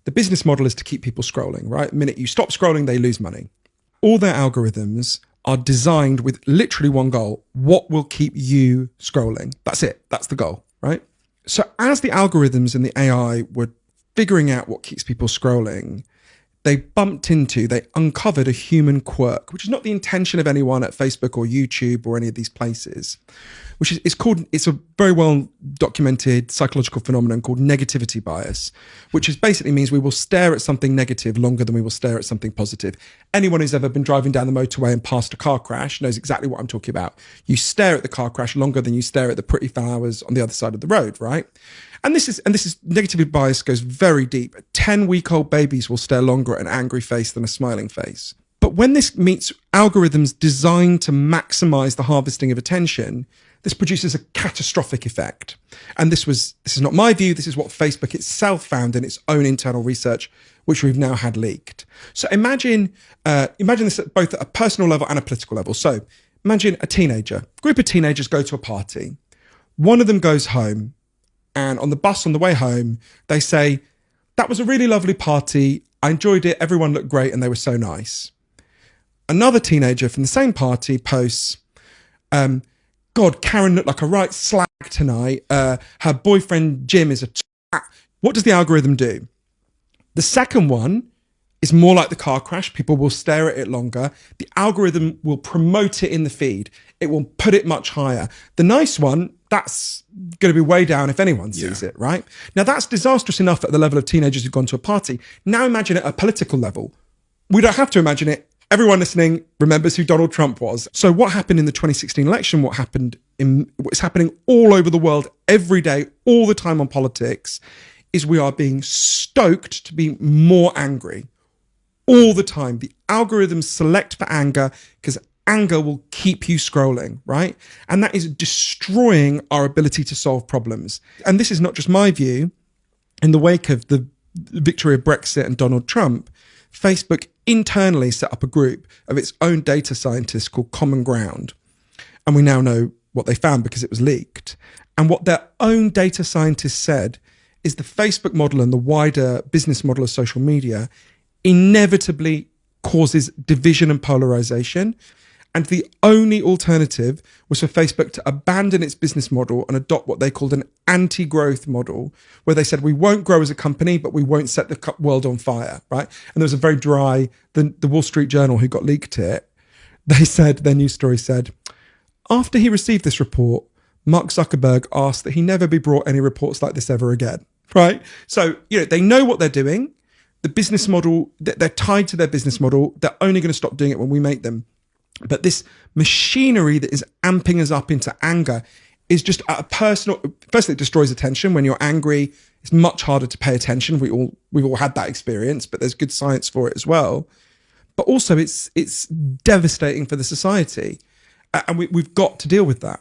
The business model is to keep people scrolling, right? The minute you stop scrolling, they lose money. All their algorithms are designed with literally one goal. What will keep you scrolling? That's it. That's the goal, right? So as the algorithms and the AI were figuring out what keeps people scrolling, they uncovered a human quirk, which is not the intention of anyone at Facebook or YouTube or any of these places, which is it's a very well documented psychological phenomenon called negativity bias, which is basically means we will stare at something negative longer than we will stare at something positive. Anyone who's ever been driving down the motorway and passed a car crash knows exactly what I'm talking about. You stare at the car crash longer than you stare at the pretty flowers on the other side of the road, right? And this is negativity bias goes very deep. 10-week-old babies will stare longer at an angry face than a smiling face. But when this meets algorithms designed to maximize the harvesting of attention, this produces a catastrophic effect. And this is not my view. This is what Facebook itself found in its own internal research, which we've now had leaked. So imagine this at both a personal level and a political level. So imagine a group of teenagers go to a party. One of them goes home, and on the bus on the way home, they say, "That was a really lovely party. I enjoyed it. Everyone looked great and they were so nice." Another teenager from the same party posts, "God, Karen looked like a right slag tonight. Her boyfriend Jim is a twat." What does the algorithm do? The second one is more like the car crash. People will stare at it longer. The algorithm will promote it in the feed. It will put it much higher. The nice one, that's going to be way down if anyone sees it, right? Now, that's disastrous enough at the level of teenagers who've gone to a party. Now imagine it at a political level. We don't have to imagine it. Everyone listening remembers who Donald Trump was. So what happened in the 2016 election, what's happening all over the world every day, all the time on politics, is we are being stoked to be more angry all the time. The algorithms select for anger because anger will keep you scrolling, right? And that is destroying our ability to solve problems. And this is not just my view. In the wake of the victory of Brexit and Donald Trump, Facebook internally set up a group of its own data scientists called Common Ground. And we now know what they found because it was leaked. And what their own data scientists said is the Facebook model and the wider business model of social media inevitably causes division and polarization. And the only alternative was for Facebook to abandon its business model and adopt what they called an anti-growth model, where they said, we won't grow as a company, but we won't set the world on fire, right? And there was a very dry, the Wall Street Journal, who got leaked it, they said, their news story said, after he received this report, Mark Zuckerberg asked that he never be brought any reports like this ever again, right? So, they know what they're doing. The business model, they're tied to their business model. They're only going to stop doing it when we make them. But this machinery that is amping us up into anger is just at a personal. Firstly, it destroys attention. When you're angry, it's much harder to pay attention. We've all had that experience, but there's good science for it as well. But also, it's devastating for the society, and we've got to deal with that.